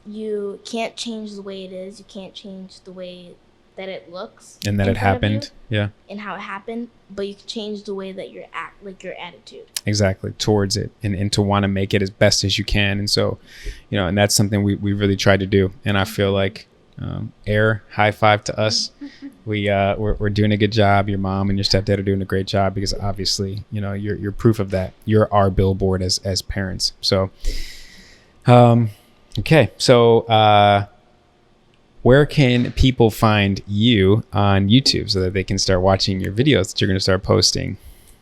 Speaker 3: You can't change the way it is. You can't change the way that it looks
Speaker 2: and that it happened. Yeah.
Speaker 3: And how it happened, but you can change the way that your attitude.
Speaker 2: Exactly, towards it, and to want to make it as best as you can. And so, and that's something we really tried to do. And I feel like high five to us. We're doing a good job. Your mom and your stepdad are doing a great job, because obviously, you're proof of that. You're our billboard as parents. So, okay. So, where can people find you on YouTube so that they can start watching your videos that you're going to start posting?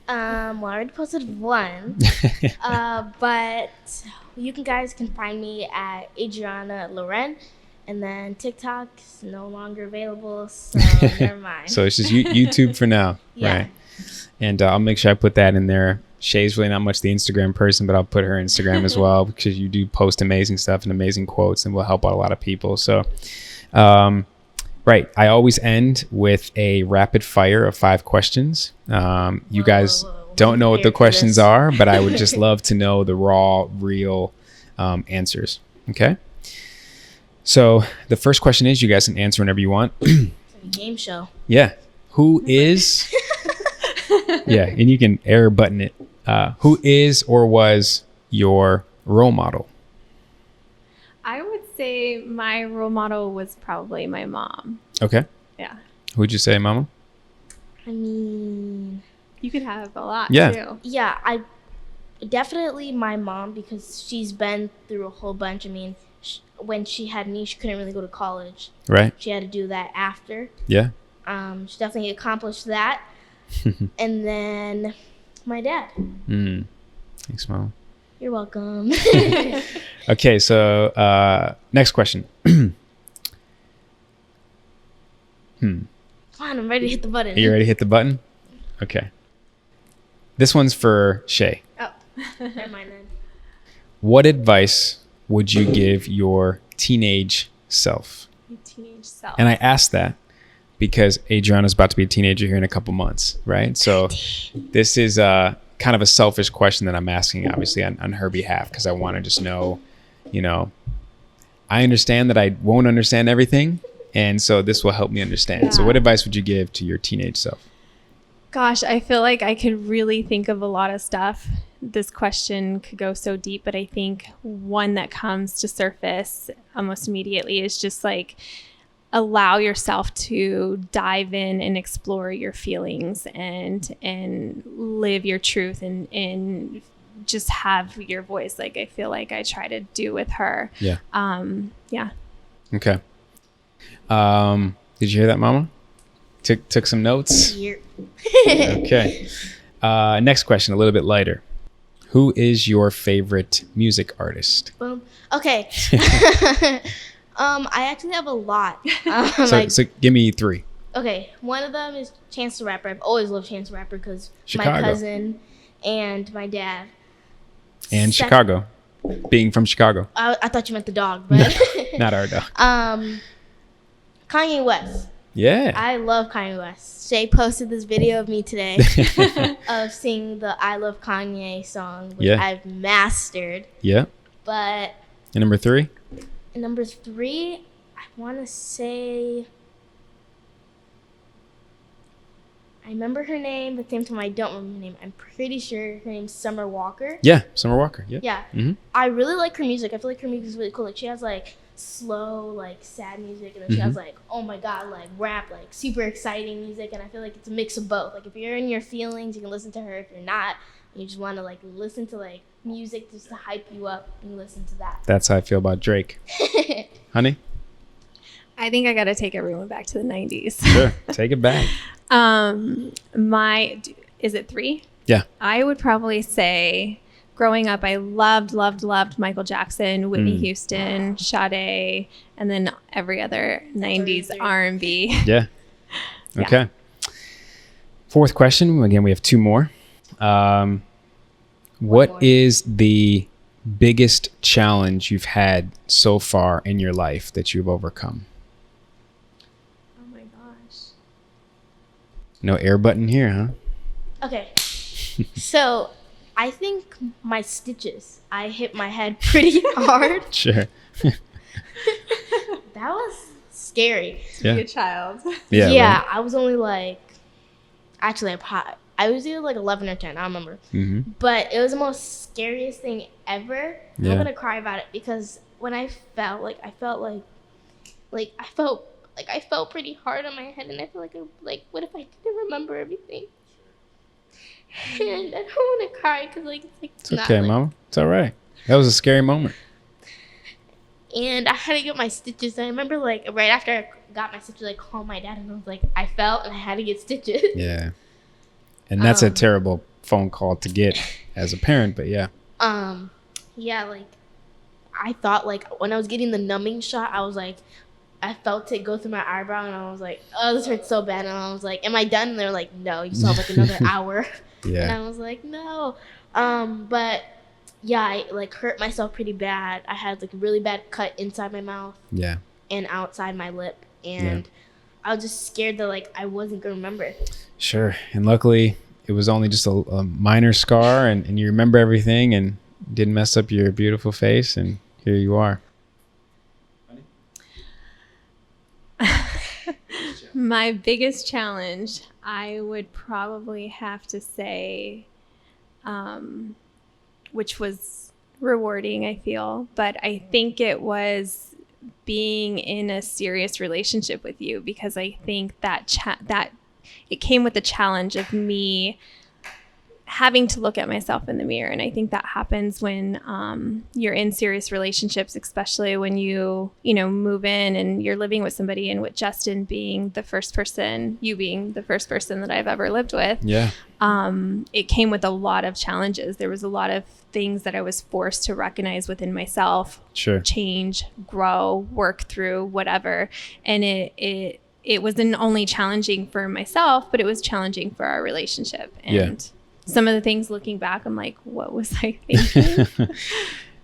Speaker 3: Well, I already posted one, but you guys can find me at Adriana Loren, and then TikTok is no longer available, so never mind.
Speaker 2: So it's just YouTube for now,
Speaker 3: yeah.
Speaker 2: Right? And I'll make sure I put that in there. Shay's really not much the Instagram person, but I'll put her Instagram as well, because you do post amazing stuff and amazing quotes, and will help out a lot of people. So, right. I always end with a rapid fire of 5 questions. You guys don't know what the questions are, but I would just love to know the raw, real answers. Okay. So the first question is, you guys can answer whenever you want.
Speaker 3: It's like a game show.
Speaker 2: Yeah. Who is... yeah, and you can air button it. Who is or was your role model?
Speaker 1: I would say my role model was probably my mom.
Speaker 2: Okay.
Speaker 1: Yeah.
Speaker 2: Who'd you say, Mama?
Speaker 3: I mean...
Speaker 1: You could have a lot,
Speaker 2: too.
Speaker 3: Yeah, I definitely my mom, because she's been through a whole bunch. I mean, when she had me, she couldn't really go to college.
Speaker 2: Right.
Speaker 3: She had to do that after.
Speaker 2: Yeah.
Speaker 3: She definitely accomplished that. And then my dad.
Speaker 2: Thanks, Mom.
Speaker 3: You're welcome.
Speaker 2: Okay, so next question.
Speaker 3: Come on, I'm ready to hit the button.
Speaker 2: Are you ready to hit the button? Okay. This one's for Shay.
Speaker 3: Oh, never mind then.
Speaker 2: What advice would you give your teenage self?
Speaker 1: Your teenage self.
Speaker 2: And I asked that because Adriana's about to be a teenager here in a couple months, right? So this is kind of a selfish question that I'm asking, obviously, on her behalf, because I want to just know, I understand that I won't understand everything, and so this will help me understand.
Speaker 1: Yeah.
Speaker 2: So what advice would you give to your teenage self?
Speaker 1: Gosh, I feel like I could really think of a lot of stuff. This question could go so deep, but I think one that comes to surface almost immediately is just like, allow yourself to dive in and explore your feelings and live your truth and just have your voice. Like I feel like I try to do with her.
Speaker 2: Yeah.
Speaker 1: Yeah.
Speaker 2: Okay. Did you hear that, Mama? Took some notes?
Speaker 3: Yeah.
Speaker 2: Okay. Next question, a little bit lighter. Who is your favorite music artist?
Speaker 3: Boom. Okay. I actually have a lot.
Speaker 2: So give me 3.
Speaker 3: Okay, one of them is Chance the Rapper. I've always loved Chance the Rapper because my
Speaker 2: Chicago.
Speaker 3: cousin and my dad.
Speaker 2: And Chicago. Being from Chicago.
Speaker 3: I thought you meant the dog, but
Speaker 2: Not our dog.
Speaker 3: Kanye West.
Speaker 2: Yeah.
Speaker 3: I love Kanye West. Shay posted this video of me today of singing the I Love Kanye song, which I've mastered.
Speaker 2: Yeah.
Speaker 3: But
Speaker 2: And number 3?
Speaker 3: number 3, I want to say, I remember her name, but at the same time I don't remember her name. I'm pretty sure her name's Summer Walker.
Speaker 2: Yeah, Summer Walker. Yeah.
Speaker 3: Yeah.
Speaker 2: Mm-hmm.
Speaker 3: I really like her music. I feel like her music is really cool. Like she has like slow, like sad music, and then she has like, oh my god, like rap, like super exciting music, and I feel like it's a mix of both. Like if you're in your feelings, you can listen to her. If you're not, you just want to like listen to like music just to hype you up and listen to that.
Speaker 2: That's how I feel about Drake. Honey?
Speaker 1: I think I got to take everyone back to the 90s.
Speaker 2: Sure. Take it back.
Speaker 1: Is it 3?
Speaker 2: Yeah.
Speaker 1: I would probably say growing up, I loved Michael Jackson, Whitney Houston, Sade, and then every other 90s R&B.
Speaker 2: Yeah. Okay. 4th question. Again, we have 2 more. What is the biggest challenge you've had so far in your life that you've overcome?
Speaker 1: Oh my gosh.
Speaker 2: No air button here, huh?
Speaker 3: Okay. So I think my stitches. I hit my head pretty hard.
Speaker 2: Sure.
Speaker 3: That was scary.
Speaker 2: Yeah.
Speaker 1: Be a child.
Speaker 3: Yeah,
Speaker 2: Right.
Speaker 3: I was only like, actually, I was either like 11 or 10. I don't remember.
Speaker 2: Mm-hmm.
Speaker 3: But it was the most scariest thing ever.
Speaker 2: Yeah.
Speaker 3: I'm gonna cry about it because when I fell, I felt pretty hard on my head, and I feel like what if I didn't remember everything? And I don't want to cry because
Speaker 2: It's okay, Mama. It's all right. That was a scary moment.
Speaker 3: And I had to get my stitches. I remember right after I got my stitches, I called my dad and I was like, I fell and I had to get stitches.
Speaker 2: Yeah. And that's a terrible phone call to get as a parent, but yeah.
Speaker 3: Yeah, I thought when I was getting the numbing shot, I felt it go through my eyebrow and I was like, oh, this hurts so bad. And I was like, am I done? And they're like, no, you still have another hour.
Speaker 2: Yeah.
Speaker 3: And I was like, no. But yeah, I hurt myself pretty bad. I had a really bad cut inside my mouth.
Speaker 2: Yeah.
Speaker 3: And outside my lip. And I was just scared that I wasn't going to remember it.
Speaker 2: Sure. And luckily it was only just a minor scar and you remember everything and didn't mess up your beautiful face, and here you are.
Speaker 1: My biggest challenge, I would probably have to say, which was rewarding, I feel, but I think it was being in a serious relationship with you, because I think that it came with the challenge of me having to look at myself in the mirror. And I think that happens when you're in serious relationships, especially when you move in and you're living with somebody, and with Justin being the first person, you being the first person that I've ever lived with.
Speaker 2: Yeah.
Speaker 1: It came with a lot of challenges. There was a lot of things that I was forced to recognize within myself,
Speaker 2: Sure.
Speaker 1: change, grow, work through, whatever. And it wasn't only challenging for myself, but it was challenging for our relationship. And some of the things looking back, I'm like, what was I thinking?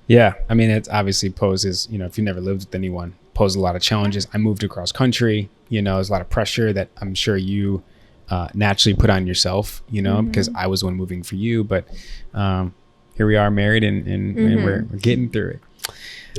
Speaker 2: Yeah. I mean, it obviously poses, if you never lived with anyone, poses a lot of challenges. I moved across country, there's a lot of pressure that I'm sure you naturally put on yourself, because I was the one moving for you. But here we are married and we're getting through it.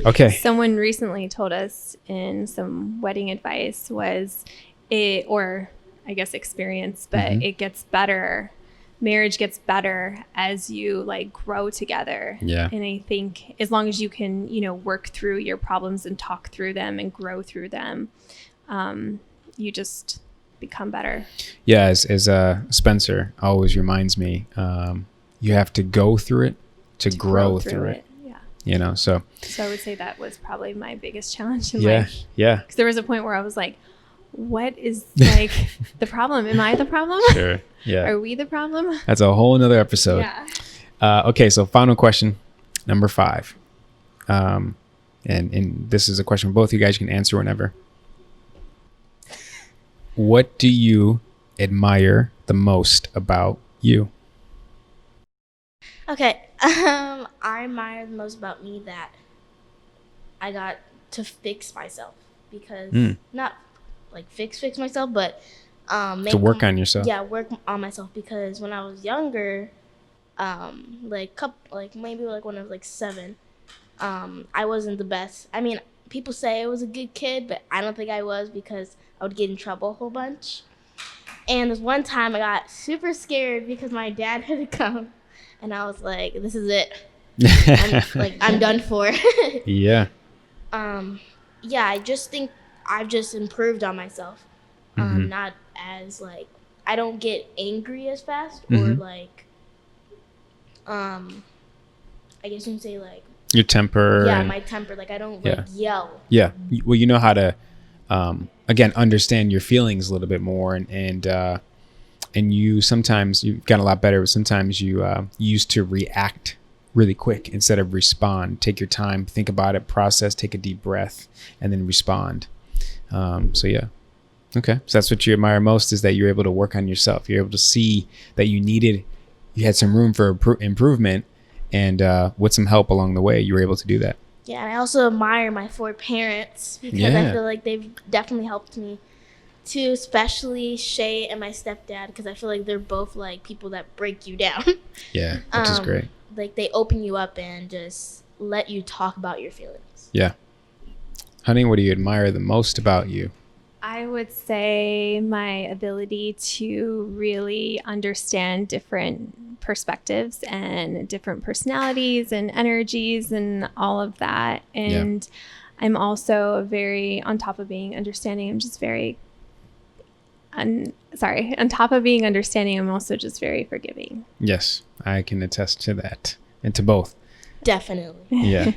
Speaker 2: Okay.
Speaker 1: Someone recently told us in some wedding advice or I guess experience, but it gets better. Marriage gets better as you grow together.
Speaker 2: Yeah.
Speaker 1: And I think as long as you can, work through your problems and talk through them and grow through them, you just become better.
Speaker 2: Yeah. As Spencer always reminds me, you have to go through it to grow through it.
Speaker 1: Yeah.
Speaker 2: So
Speaker 1: I would say that was probably my biggest challenge in
Speaker 2: yeah.
Speaker 1: life.
Speaker 2: Yeah.
Speaker 1: Because there was a point where I was like, what is the problem? Am I the problem?
Speaker 2: Sure. Yeah.
Speaker 1: Are we the problem?
Speaker 2: That's a whole nother episode.
Speaker 1: Yeah.
Speaker 2: Okay. So final question, number 5. And this is a question for both of you guys. You can answer whenever. What do you admire the most about you?
Speaker 3: Okay. I admire the most about me that I got to fix myself, because not fix myself, but
Speaker 2: to work on yourself.
Speaker 3: Yeah, work on myself, because when I was younger, maybe when I was 7, I wasn't the best. I mean, people say I was a good kid, but I don't think I was, because I would get in trouble a whole bunch. And this one time I got super scared because my dad had to come, and I was like, this is it. I'm done for.
Speaker 2: Yeah.
Speaker 3: Yeah, I just think I've just improved on myself. Not as I don't get angry as fast, or I guess you can say
Speaker 2: your temper.
Speaker 3: Yeah, my temper. I don't yell.
Speaker 2: Yeah. Well, you know how to again understand your feelings a little bit more, and you sometimes you've gotten a lot better, but sometimes you used to react really quick instead of respond. Take your time, think about it, process, take a deep breath, and then respond. So yeah. Okay. So that's what you admire most, is that you're able to work on yourself. You're able to see that you had some room for improvement, And with some help along the way, you were able to do that.
Speaker 3: Yeah, and I also admire my 4 parents because I feel like they've definitely helped me too, especially Shay and my stepdad, because I feel like they're both like people that break you down.
Speaker 2: Yeah, which is great.
Speaker 3: Like they open you up and just let you talk about your feelings.
Speaker 2: Yeah. Honey, what do you admire the most about you?
Speaker 1: I would say my ability to really understand different perspectives and different personalities and energies and all of that. And I'm also on top of being understanding, I'm just very, on top of being understanding, I'm also just very forgiving.
Speaker 2: Yes, I can attest to that and to both.
Speaker 3: Definitely.
Speaker 2: Yeah.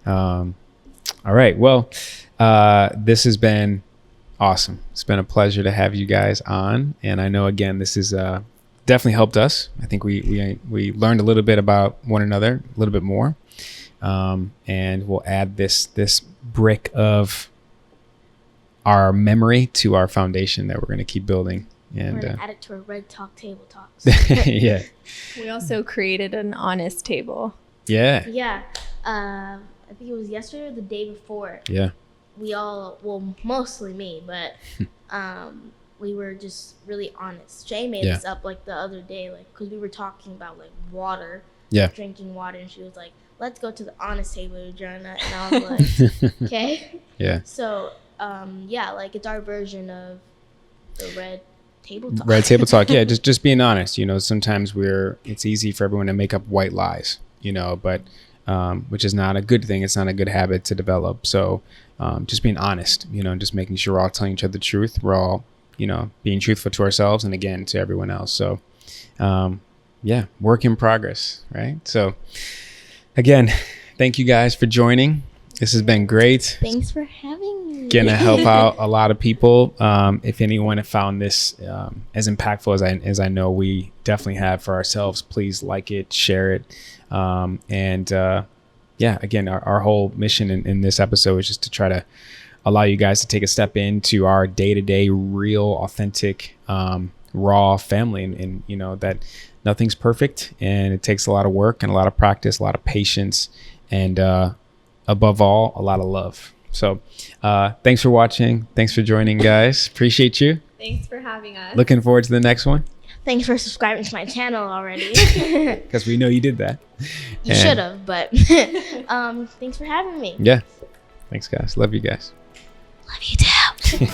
Speaker 2: All right. Well, this has been awesome. It's been a pleasure to have you guys on. And I know, again, this is definitely helped us. I think we learned a little bit about one another, a little bit more. And we'll add this brick of our memory to our foundation that we're going to keep building. And
Speaker 3: we're going to add it to our Red Talk Table Talks.
Speaker 2: Yeah.
Speaker 1: We also created an honest table.
Speaker 2: Yeah.
Speaker 3: Yeah. I think it was yesterday or the day before.
Speaker 2: Yeah.
Speaker 3: We all, well, mostly me, but we were just really honest. Shay made this up like the other day, like because we were talking about like water, drinking water, and she was like, "Let's go to the honest table, Adriana," and I was like, "Okay." Yeah. So, like it's our version of the Red Table Talk.
Speaker 2: Red Table Talk, yeah, just being honest. Sometimes it's easy for everyone to make up white lies, but which is not a good thing. It's not a good habit to develop. So just being honest, just making sure we're all telling each other the truth. We're all, being truthful to ourselves and again, to everyone else. So work in progress, right? So again, thank you guys for joining. This has been great.
Speaker 3: Thanks for having me.
Speaker 2: Gonna help out a lot of people. If anyone have found this as impactful as I know we definitely have for ourselves, please like it, share it. Again, our whole mission in this episode is just to try to allow you guys to take a step into our day-to-day, real, authentic, raw family. And that nothing's perfect and it takes a lot of work and a lot of practice, a lot of patience, and above all, a lot of love. So thanks for watching. Thanks for joining, guys. Appreciate you.
Speaker 1: Thanks for having us.
Speaker 2: Looking forward to the next one.
Speaker 3: Thanks for subscribing to my channel already.
Speaker 2: Because we know you did that.
Speaker 3: You should have, but thanks for having me.
Speaker 2: Yeah. Thanks, guys. Love you guys.
Speaker 3: Love you too.